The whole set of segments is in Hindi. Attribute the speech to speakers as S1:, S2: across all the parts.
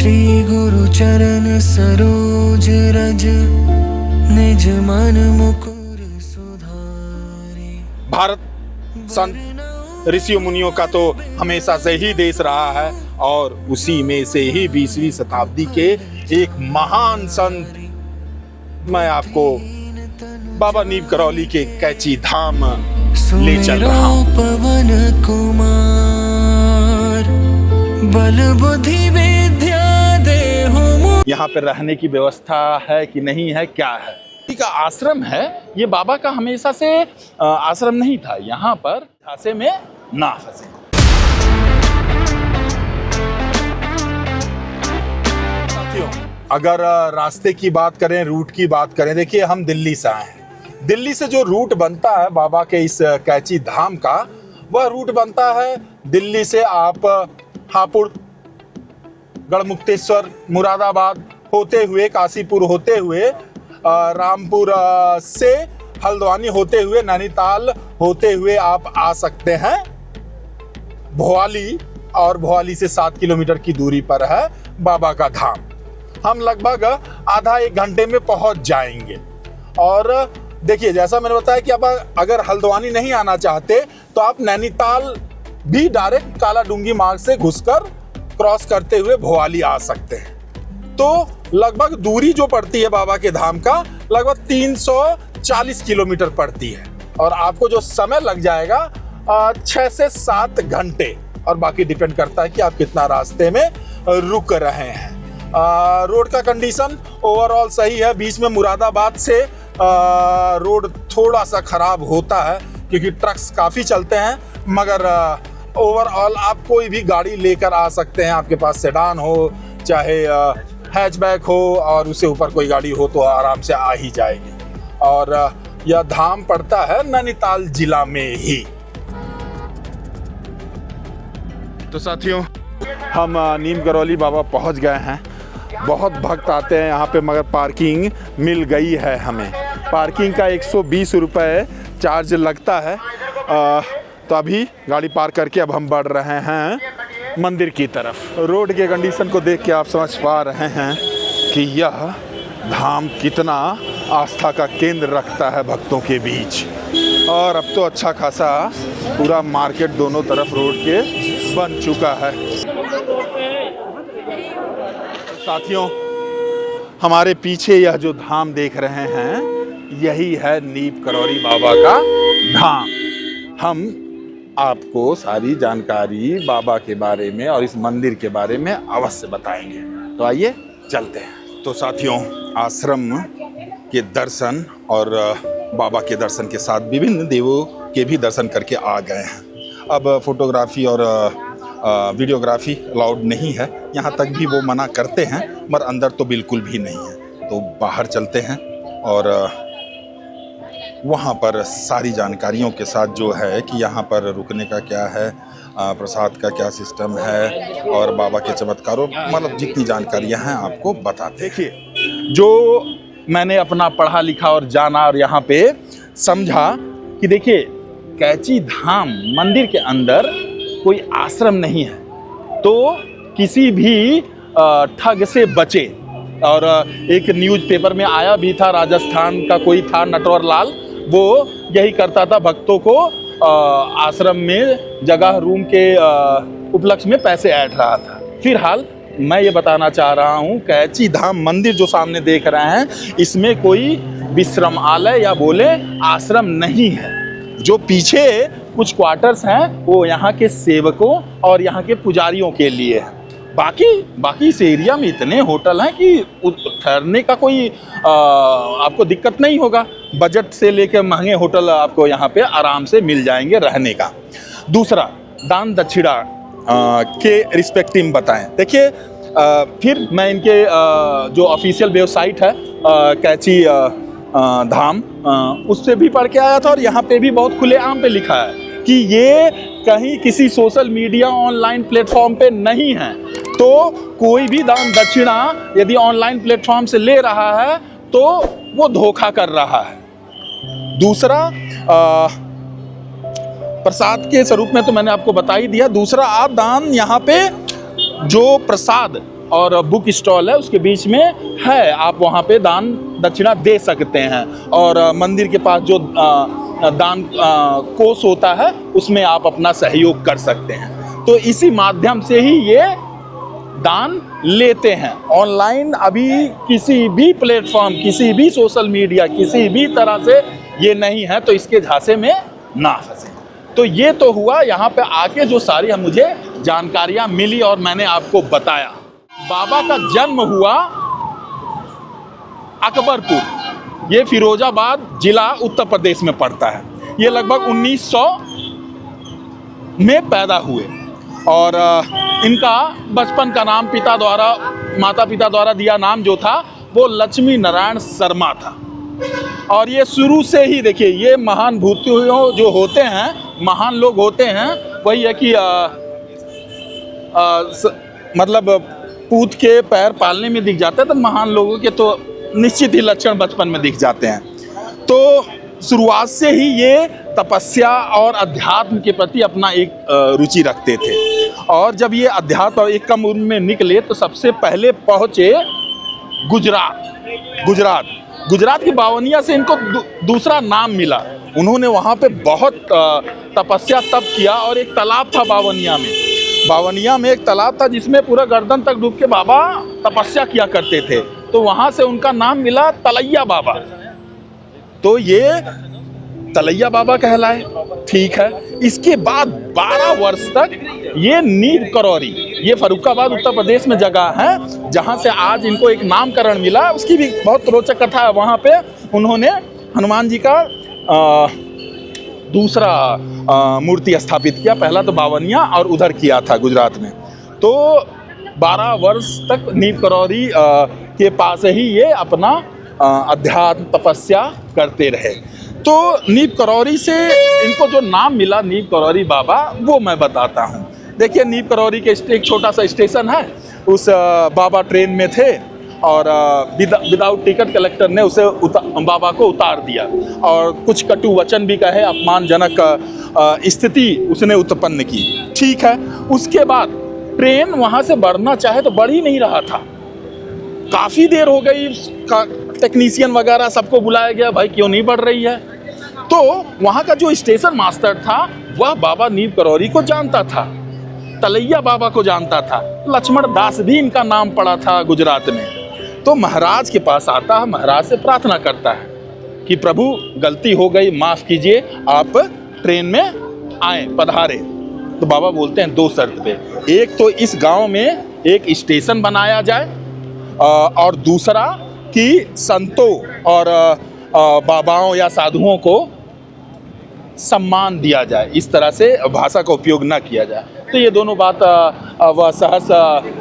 S1: श्री गुरु चरण सरोज रज निज मन मुकुर सुधारे।
S2: भारत संत ऋषि मुनियों का तो हमेशा से ही देश रहा है और उसी में से ही 20वीं शताब्दी के एक महान संत मैं आपको बाबा नीम करौली के कैची धाम ले चल रहा हूँ।
S1: पवन कुमार बल बुद्धि विद्या देहु।
S2: यहाँ पे रहने की व्यवस्था है कि नहीं है, क्या है? का आश्रम है ये। बाबा का हमेशा से आश्रम नहीं था। यहाँ पर फांसे में ना फंसे। साथियों, अगर रास्ते की बात करें, रूट की बात करें, देखिए हम दिल्ली से आए हैं। दिल्ली से जो रूट बनता है बाबा के इस कैची धाम का, वह रूट बनता है दिल्ली से आप हापुड़, गढ़मुक्तेश्वर, मुरादाबाद होते हुए, काशीपुर होते हुए, रामपुर से हल्द्वानी होते हुए, नैनीताल होते हुए आप आ सकते हैं भोवाली, और भोवाली से 7 किलोमीटर की दूरी पर है बाबा का धाम। हम लगभग आधा एक घंटे में पहुंच जाएंगे। और देखिए, जैसा मैंने बताया कि आप अगर हल्द्वानी नहीं आना चाहते तो आप नैनीताल भी डायरेक्ट काला डूंगी मार्ग से घुसकर क्रॉस करते हुए भोवाली आ सकते हैं। तो लगभग दूरी जो पड़ती है बाबा के धाम का, लगभग 340 किलोमीटर पड़ती है। और आपको जो समय लग जाएगा 6 से 7 घंटे, और बाकी डिपेंड करता है कि आप कितना रास्ते में रुक रहे हैं। रोड का कंडीशन ओवरऑल सही है। बीच में मुरादाबाद से रोड थोड़ा सा खराब होता है क्योंकि ट्रक्स काफ़ी चलते हैं, मगर ओवरऑल आप कोई भी गाड़ी लेकर आ सकते हैं। आपके पास सेडान हो, चाहे हैचबैक हो, और उससे ऊपर कोई गाड़ी हो तो आराम से आ ही जाएगी। और यह धाम पड़ता है नैनीताल जिला में ही। तो साथियों, हम नीम करौली बाबा पहुंच गए हैं। बहुत भक्त आते हैं यहाँ पे, मगर पार्किंग मिल गई है हमें। पार्किंग का 120 रुपये चार्ज लगता है। तो अभी गाड़ी पार्क करके अब हम बढ़ रहे हैं मंदिर की तरफ। रोड के कंडीशन को देख के आप समझ पा रहे हैं कि यह धाम कितना आस्था का केंद्र रखता है भक्तों के बीच। और अब तो अच्छा खासा पूरा मार्केट दोनों तरफ रोड के बन चुका है। साथियों, हमारे पीछे यह जो धाम देख रहे हैं, यही है नीम करौली बाबा का धाम। हम आपको सारी जानकारी बाबा के बारे में और इस मंदिर के बारे में अवश्य बताएंगे। तो आइए चलते हैं। तो साथियों, आश्रम के दर्शन और बाबा के दर्शन के साथ विभिन्न देवों के भी दर्शन करके आ गए हैं। अब फोटोग्राफी और वीडियोग्राफी अलाउड नहीं है, यहाँ तक भी वो मना करते हैं, मगर अंदर तो बिल्कुल भी नहीं है। तो बाहर चलते हैं और वहाँ पर सारी जानकारियों के साथ जो है कि यहाँ पर रुकने का क्या है, प्रसाद का क्या सिस्टम है, और बाबा के चमत्कारों, मतलब जितनी जानकारियाँ हैं आपको बताते हैं। देखिए, जो मैंने अपना पढ़ा लिखा और जाना और यहाँ पे समझा कि देखिए, कैची धाम मंदिर के अंदर कोई आश्रम नहीं है, तो किसी भी ठग से बचे। और एक न्यूज़पेपर में आया भी था, राजस्थान का कोई था नटवर लाल, वो यही करता था, भक्तों को आश्रम में जगह रूम के उपलक्ष्य में पैसे ऐंठ रहा था। फिलहाल मैं ये बताना चाह रहा हूँ, कैची धाम मंदिर जो सामने देख रहे हैं, इसमें कोई विश्रामालय या बोले आश्रम नहीं है। जो पीछे कुछ क्वार्टर्स हैं वो यहाँ के सेवकों और यहाँ के पुजारियों के लिए है। बाकी इस एरिया में इतने होटल हैं कि ठहरने का कोई आपको दिक्कत नहीं होगा। बजट से लेकर महंगे होटल आपको यहाँ पे आराम से मिल जाएंगे रहने का। दूसरा, दान दक्षिणा के रिस्पेक्टिव बताएं। देखिए, फिर मैं इनके जो ऑफिशियल वेबसाइट है कैची धाम, उससे भी पढ़ के आया था, और यहाँ पे भी बहुत खुलेआम पे लिखा है कि ये कहीं किसी सोशल मीडिया ऑनलाइन प्लेटफॉर्म पे नहीं है। तो कोई भी दान दक्षिणा यदि ऑनलाइन प्लेटफॉर्म से ले रहा है तो वो धोखा कर रहा है। दूसरा, प्रसाद के स्वरूप में तो मैंने आपको बता ही दिया। दूसरा, आप दान यहाँ पे जो प्रसाद और बुक स्टॉल है, उसके बीच में है, आप वहाँ पे दान दक्षिणा दे सकते हैं। और मंदिर के पास जो दान कोष होता है उसमें आप अपना सहयोग कर सकते हैं। तो इसी माध्यम से ही ये दान लेते हैं। ऑनलाइन अभी किसी भी प्लेटफॉर्म, किसी भी सोशल मीडिया, किसी भी तरह से ये नहीं है, तो इसके झांसे में ना फंसे। तो ये तो हुआ यहाँ पे आके जो सारी मुझे जानकारियाँ मिली और मैंने आपको बताया। बाबा का जन्म हुआ अकबरपुर, ये फिरोजाबाद जिला उत्तर प्रदेश में पड़ता है। ये लगभग 1900 में पैदा हुए और इनका बचपन का नाम माता पिता द्वारा दिया नाम जो था वो लक्ष्मी नारायण शर्मा था। और ये शुरू से ही देखिए, ये महान भूतियों जो होते हैं, महान लोग होते हैं, वही है कि मतलब पूत के पैर पालने में दिख जाते हैं, तो महान लोगों के तो निश्चित ही लक्षण बचपन में दिख जाते हैं। तो शुरुआत से ही ये तपस्या और अध्यात्म के प्रति अपना एक रुचि रखते थे। और जब ये अध्यात्म और एक कम उम्र में निकले तो सबसे पहले पहुँचे गुजरात की बावनिया से इनको दूसरा नाम मिला। उन्होंने वहाँ पे बहुत तपस्या तप किया और एक तालाब था बावनिया में एक तालाब था जिसमें पूरा गर्दन तक डूब के बाबा तपस्या किया करते थे। तो वहाँ से उनका नाम मिला तलैया बाबा। तो ये तलैया बाबा कहलाए, ठीक है। इसके बाद 12 वर्ष तक ये नीब करौरी, ये फर्रुखाबाद उत्तर प्रदेश में जगह है जहाँ से आज इनको एक नामकरण मिला। उसकी भी बहुत रोचक कथा है। वहाँ पे उन्होंने हनुमान जी का दूसरा मूर्ति स्थापित किया। पहला तो बावनिया और उधर किया था गुजरात में। तो 12 वर्ष तक नीब करौरी के पास ही ये अपना अध्यात्म तपस्या करते रहे। तो नीब करौरी से इनको जो नाम मिला नीब करौरी बाबा, वो मैं बताता हूँ। देखिए, नीब करौरी के एक छोटा सा स्टेशन है, उस बाबा ट्रेन में थे और विदाउट टिकट कलेक्टर ने उसे बाबा को उतार दिया और कुछ कटु वचन भी कहे, अपमानजनक स्थिति उसने उत्पन्न की, ठीक है। उसके बाद ट्रेन वहाँ से बढ़ना चाहे तो बढ़ ही नहीं रहा था। काफ़ी देर हो गई, टेक्नीशियन वगैरह सबको बुलाया गया, भाई क्यों नहीं बढ़ रही है। तो वहाँ का जो स्टेशन मास्टर था वह बाबा नीब करौरी को जानता था, तलैया बाबा को जानता था, लक्ष्मण दास भी इनका नाम पड़ा था गुजरात में। तो महाराज के पास आता है, महाराज से प्रार्थना करता है कि प्रभु गलती हो गई, माफ़ कीजिए, आप ट्रेन में आए, पधारे। तो बाबा बोलते हैं 2 शर्त पे, एक तो इस गांव में एक स्टेशन बनाया जाए और दूसरा कि संतों और बाबाओं या साधुओं को सम्मान दिया जाए, इस तरह से भाषा का उपयोग ना किया जाए। तो ये दोनों बात वह सहस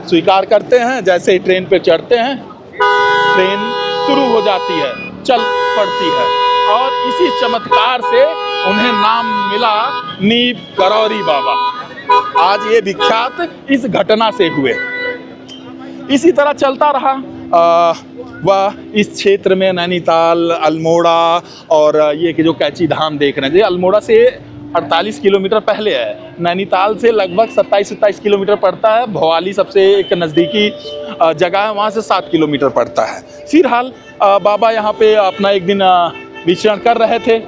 S2: स्वीकार करते हैं। जैसे ही ट्रेन पे चढ़ते हैं, ट्रेन शुरू हो जाती है, चल पड़ती है और इसी चमत्कार से उन्हें नाम मिला नीब करौरी बाबा। आज ये विख्यात इस घटना से हुए। इसी तरह चलता रहा। वह इस क्षेत्र में नैनीताल, अल्मोड़ा और ये कि जो कैची धाम देख रहे हैं, ये अल्मोड़ा से 48 किलोमीटर पहले है, नैनीताल से लगभग 27-27 किलोमीटर पड़ता है, भवाली सबसे एक नज़दीकी जगह है, वहाँ से 7 किलोमीटर पड़ता है। फिलहाल बाबा यहाँ पे अपना एक दिन विचरण कर रहे थे।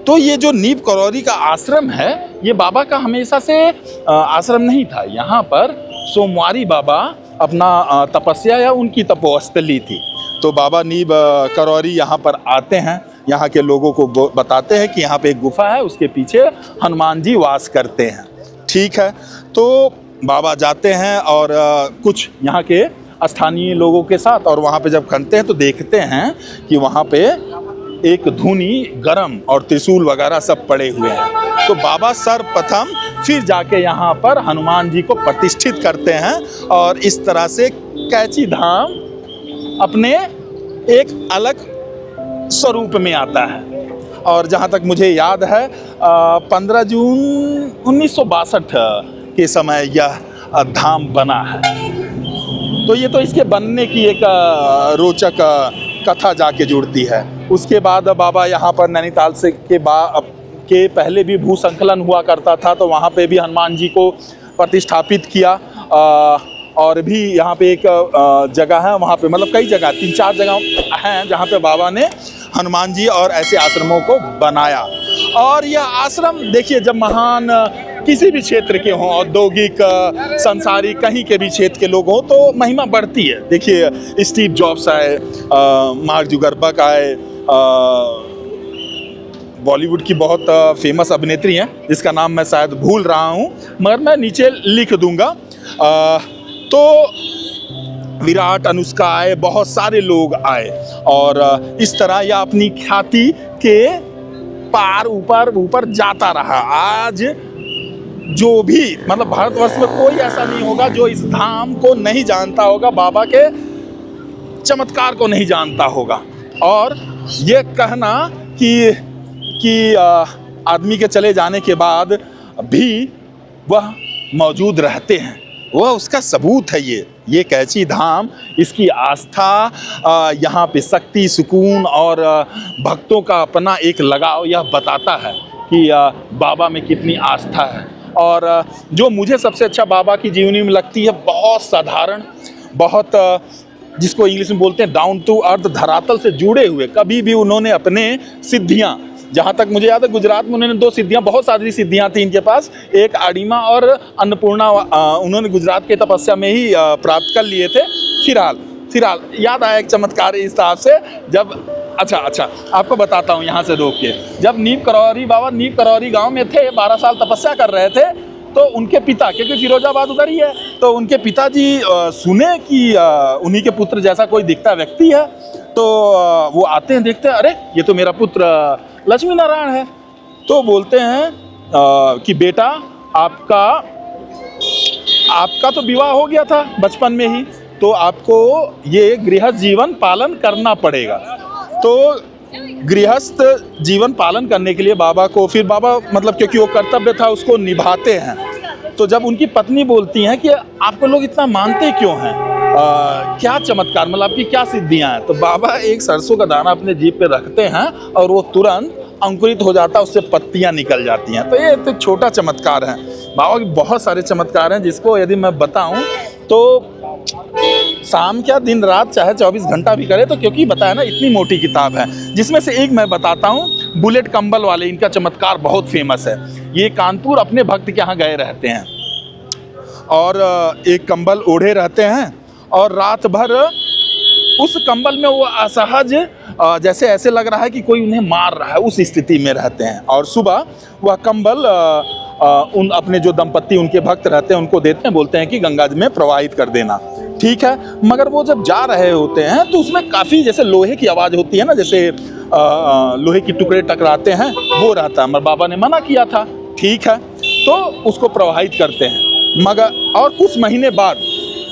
S2: तो ये जो नीब करौरी का आश्रम है, ये बाबा का हमेशा से आश्रम नहीं था। यहाँ पर सोमवारी बाबा अपना तपस्या या उनकी तपोस्थली थी। तो बाबा नीब करौरी यहाँ पर आते हैं, यहाँ के लोगों को बताते हैं कि यहाँ पे एक गुफा है, उसके पीछे हनुमान जी वास करते हैं, ठीक है। तो बाबा जाते हैं और कुछ यहाँ के स्थानीय लोगों के साथ, और वहाँ पे जब खनते हैं तो देखते हैं कि वहाँ पे एक धूनी, गरम और त्रिशूल वगैरह सब पड़े हुए हैं। तो बाबा सर्वप्रथम फिर जाके यहाँ पर हनुमान जी को प्रतिष्ठित करते हैं और इस तरह से कैची धाम अपने एक अलग स्वरूप में आता है। और जहाँ तक मुझे याद है 15 जून 1962 के समय यह धाम बना है। तो ये तो इसके बनने की एक रोचक कथा जाके जुड़ती है। उसके बाद बाबा यहाँ पर नैनीताल से के पहले भी भूसंकलन हुआ करता था, तो वहाँ पे भी हनुमान जी को प्रतिष्ठापित किया और भी यहाँ पे एक जगह है, वहाँ पे मतलब कई जगह 3-4 जगह हैं जहाँ पे बाबा ने हनुमान जी और ऐसे आश्रमों को बनाया। और यह आश्रम देखिए, जब महान किसी भी क्षेत्र के हों, औद्योगिक, सांसारिक, कहीं के भी क्षेत्र के लोग हों, तो महिमा बढ़ती है। देखिए स्टीव जॉब्स आए, मार्क जुकरबर्ग आए, बॉलीवुड की बहुत फेमस अभिनेत्री हैं जिसका नाम मैं शायद भूल रहा हूँ, मगर मैं नीचे लिख दूंगा। तो विराट, अनुष्का आए, बहुत सारे लोग आए और इस तरह यह अपनी ख्याति के पार ऊपर जाता रहा। आज जो भी मतलब भारतवर्ष में कोई ऐसा नहीं होगा जो इस धाम को नहीं जानता होगा, बाबा के चमत्कार को नहीं जानता होगा। और ये कहना कि आदमी के चले जाने के बाद भी वह मौजूद रहते हैं, वह उसका सबूत है। ये कैची धाम, इसकी आस्था, यहाँ पे शक्ति, सुकून और भक्तों का अपना एक लगाव यह बताता है कि बाबा में कितनी आस्था है। और जो मुझे सबसे अच्छा बाबा की जीवनी में लगती है, बहुत साधारण, बहुत जिसको इंग्लिश में बोलते हैं डाउन टू अर्थ, धरातल से जुड़े हुए। कभी भी उन्होंने अपने सिद्धियाँ, जहाँ तक मुझे याद है गुजरात में उन्होंने 2 सिद्धियाँ, बहुत सारी सिद्धियाँ थी इनके पास, एक आडिमा और अन्नपूर्णा, उन्होंने गुजरात के तपस्या में ही प्राप्त कर लिए थे। फिलहाल याद आया एक चमत्कार इस हिसाब से, जब अच्छा आपको बताता हूँ यहाँ से रोक के। जब बाबा नीम करौरी गाँव में थे, 12 साल तपस्या कर रहे थे, तो उनके पिता, क्योंकि फिरोजाबाद उधर ही है, तो उनके पिताजी सुने कि उन्हीं के पुत्र जैसा कोई दिखता व्यक्ति है, तो वो आते हैं, देखते हैं, अरे ये तो मेरा पुत्र लक्ष्मी नारायण है। तो बोलते हैं कि बेटा आपका तो विवाह हो गया था बचपन में ही, तो आपको ये गृहस्थ जीवन पालन करना पड़ेगा। तो गृहस्थ जीवन पालन करने के लिए बाबा को, फिर बाबा मतलब क्योंकि वो कर्तव्य था उसको निभाते हैं। तो जब उनकी पत्नी बोलती हैं कि आपको लोग इतना मानते क्यों हैं, क्या चमत्कार, मतलब आपकी क्या सिद्धियां हैं, तो बाबा एक सरसों का दाना अपने जीभ पे रखते हैं और वो तुरंत अंकुरित हो जाता है, उससे पत्तियां निकल जाती हैं। तो ये तो छोटा चमत्कार है। बाबा के बहुत सारे चमत्कार हैं जिसको यदि मैं बताऊं तो शाम क्या दिन रात चाहे 24 घंटा भी करे, तो क्योंकि बताया ना इतनी मोटी किताब है। जिसमें से एक मैं बताता हूँ, बुलेट कंबल वाले, इनका चमत्कार बहुत फेमस है। ये कानपुर अपने भक्त के यहाँ गए रहते हैं और एक कंबल ओढ़े रहते हैं और रात भर उस कंबल में वो असहज, जैसे ऐसे लग रहा है कि कोई उन्हें मार रहा है, उस स्थिति में रहते हैं। और सुबह वह कंबल उन अपने जो दंपत्ति उनके भक्त रहते हैं उनको देते हैं, बोलते हैं कि गंगा जी में प्रवाहित कर देना। ठीक है, मगर वो जब जा रहे होते हैं तो उसमें काफ़ी जैसे लोहे की आवाज़ होती है ना, जैसे लोहे की टुकड़े टकराते हैं, वो रहता है। मगर बाबा ने मना किया था, ठीक है, तो उसको प्रवाहित करते हैं। मगर और कुछ महीने बाद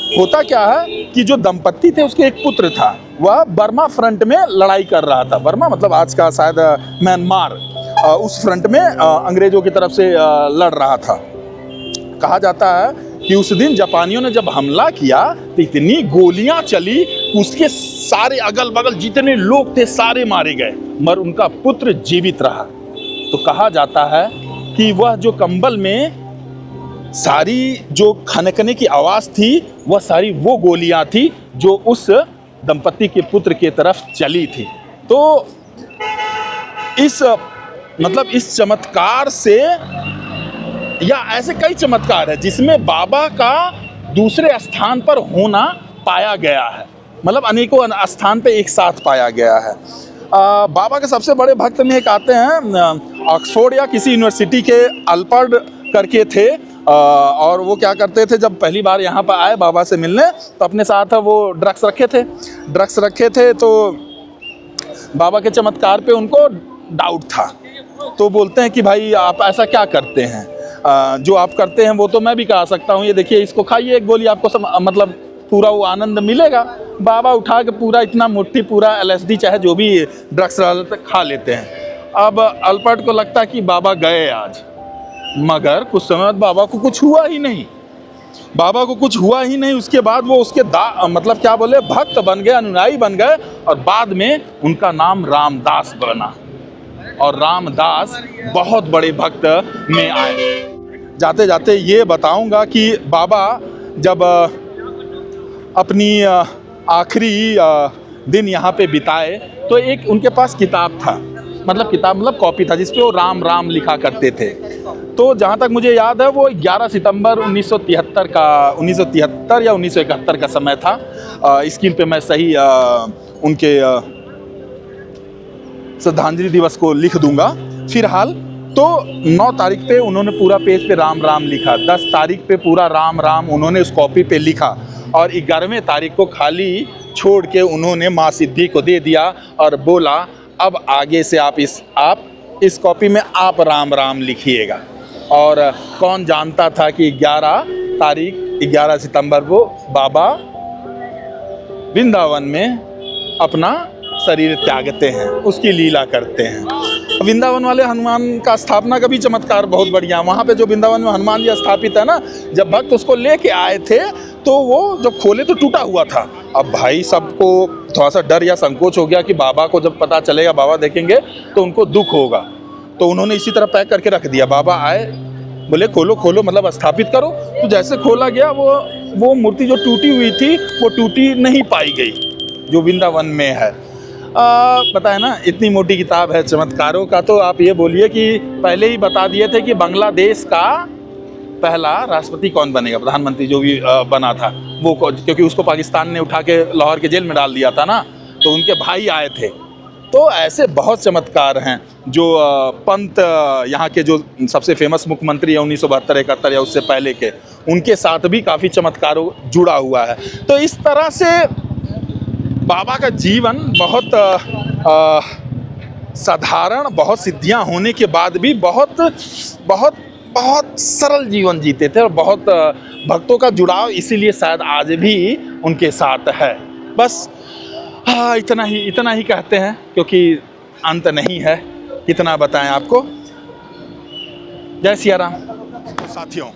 S2: होता क्या है कि जो दंपत्ति थे उसके एक पुत्र था, वह बर्मा फ्रंट में लड़ाई कर रहा था। बर्मा मतलब आज का शायद म्यांमार, उस फ्रंट में अंग्रेजों की तरफ से लड़ रहा था। कहा जाता है कि उस दिन जापानियों ने जब हमला किया तो इतनी गोलियां चली, उसके सारे अगल बगल जितने लोग थे सारे मारे गए, मगर उनका पुत्र जीवित रहा। तो कहा जाता है कि वह जो कंबल में सारी जो खनकने की आवाज़ थी, वह सारी वो गोलियां थी जो उस दंपत्ति के पुत्र के तरफ चली थी। तो इस चमत्कार से, या ऐसे कई चमत्कार है जिसमें बाबा का दूसरे स्थान पर होना पाया गया है, मतलब अनेकों स्थान पे एक साथ पाया गया है। बाबा के सबसे बड़े भक्त में एक आते हैं, ऑक्सफोर्ड या किसी यूनिवर्सिटी के अल्पर्ड करके थे, और वो क्या करते थे, जब पहली बार यहाँ पर आए बाबा से मिलने तो अपने साथ वो ड्रग्स रखे थे। तो बाबा के चमत्कार पे उनको डाउट था, तो बोलते हैं कि भाई आप ऐसा क्या करते हैं, जो आप करते हैं वो तो मैं भी करा सकता हूँ, ये देखिए इसको खाइए, एक गोली आपको मतलब पूरा वो आनंद मिलेगा। बाबा उठा के पूरा इतना मुट्ठी पूरा LSD चाहे जो भी ड्रग्स खा लेते हैं। अब अल्पर्ट को लगता है कि बाबा गए आज, मगर कुछ समय बाद बाबा को कुछ हुआ ही नहीं। उसके बाद वो उसके मतलब क्या बोले, भक्त बन गए, अनुयायी बन गए, और बाद में उनका नाम रामदास बना, और रामदास बहुत बड़े भक्त में आए। जाते जाते ये बताऊंगा कि बाबा जब अपनी आखिरी दिन यहाँ पे बिताए, तो एक उनके पास किताब था, मतलब कॉपी था, जिसपे वो राम राम लिखा करते थे। तो जहाँ तक मुझे याद है वो 11 सितंबर 1973 या 1971 का समय था। स्क्रीन पे मैं सही उनके श्रद्धांजलि दिवस को लिख दूंगा। फिलहाल तो 9 तारीख पे उन्होंने पूरा पेज पे राम राम लिखा, 10 तारीख पे पूरा राम राम उन्होंने उस कॉपी पे लिखा, और 11वें तारीख को खाली छोड़ के उन्होंने माँ सिद्धि को दे दिया और बोला अब आगे से आप इस कॉपी में आप राम राम लिखिएगा। और कौन जानता था कि 11 सितंबर को बाबा वृंदावन में अपना शरीर त्यागते हैं, उसकी लीला करते हैं। वृंदावन वाले हनुमान का स्थापना का भी चमत्कार बहुत बढ़िया। वहाँ पे जो वृंदावन में हनुमान जी स्थापित है ना, जब भक्त उसको लेके आए थे तो वो जब खोले तो टूटा हुआ था। अब भाई सबको थोड़ा सा डर या संकोच हो गया कि बाबा को जब पता चलेगा, बाबा देखेंगे तो उनको दुख होगा, तो उन्होंने इसी तरह पैक करके रख दिया। बाबा आए, बोले खोलो खोलो, मतलब स्थापित करो। तो जैसे खोला गया वो मूर्ति जो टूटी हुई थी वो टूटी नहीं पाई गई, जो वृंदावन में है। पता है ना, इतनी मोटी किताब है चमत्कारों का, तो आप ये बोलिए कि पहले ही बता दिए थे कि बांग्लादेश का पहला राष्ट्रपति कौन बनेगा, प्रधानमंत्री जो भी बना था वो, क्योंकि उसको पाकिस्तान ने उठा के लाहौर के जेल में डाल दिया था ना, तो उनके भाई आए थे। तो ऐसे बहुत चमत्कार हैं जो पंत यहाँ के जो सबसे फेमस मुख्यमंत्री है 1972-71 या उससे पहले के, उनके साथ भी काफ़ी चमत्कारों जुड़ा हुआ है। तो इस तरह से बाबा का जीवन बहुत साधारण, बहुत सिद्धियां होने के बाद भी बहुत बहुत बहुत सरल जीवन जीते थे, और बहुत भक्तों का जुड़ाव इसीलिए शायद आज भी उनके साथ है। बस हाँ, इतना ही कहते हैं, क्योंकि अंत नहीं है, कितना बताएं आपको। जय सिया राम। साथियों,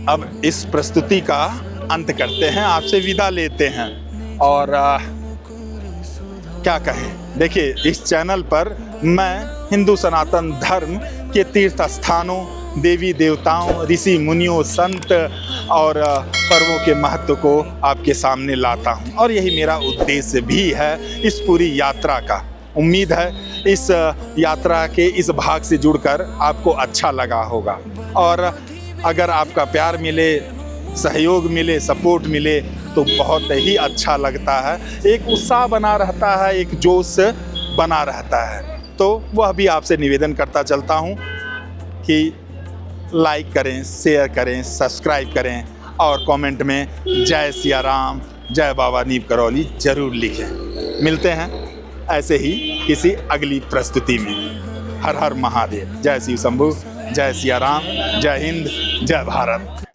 S2: अब इस प्रस्तुति का अंत करते हैं, आपसे विदा लेते हैं। और क्या कहें, देखिए इस चैनल पर मैं हिंदू सनातन धर्म के तीर्थ स्थानों, देवी देवताओं, ऋषि मुनियों, संत और पर्वों के महत्व को आपके सामने लाता हूं, और यही मेरा उद्देश्य भी है इस पूरी यात्रा का। उम्मीद है इस यात्रा के इस भाग से जुड़कर आपको अच्छा लगा होगा, और अगर आपका प्यार मिले, सहयोग मिले, सपोर्ट मिले तो बहुत ही अच्छा लगता है। एक उत्साह बना रहता है, एक जोश बना रहता है। तो वह भी आपसे निवेदन करता चलता हूँ कि लाइक करें, शेयर करें, सब्सक्राइब करें, और कमेंट में जय सिया राम, जय बाबा नीप करौली जरूर लिखें। मिलते हैं ऐसे ही किसी अगली प्रस्तुति में। हर हर महादेव। जय शिव शंभू, जय सिया राम, जय हिंद, जय भारत।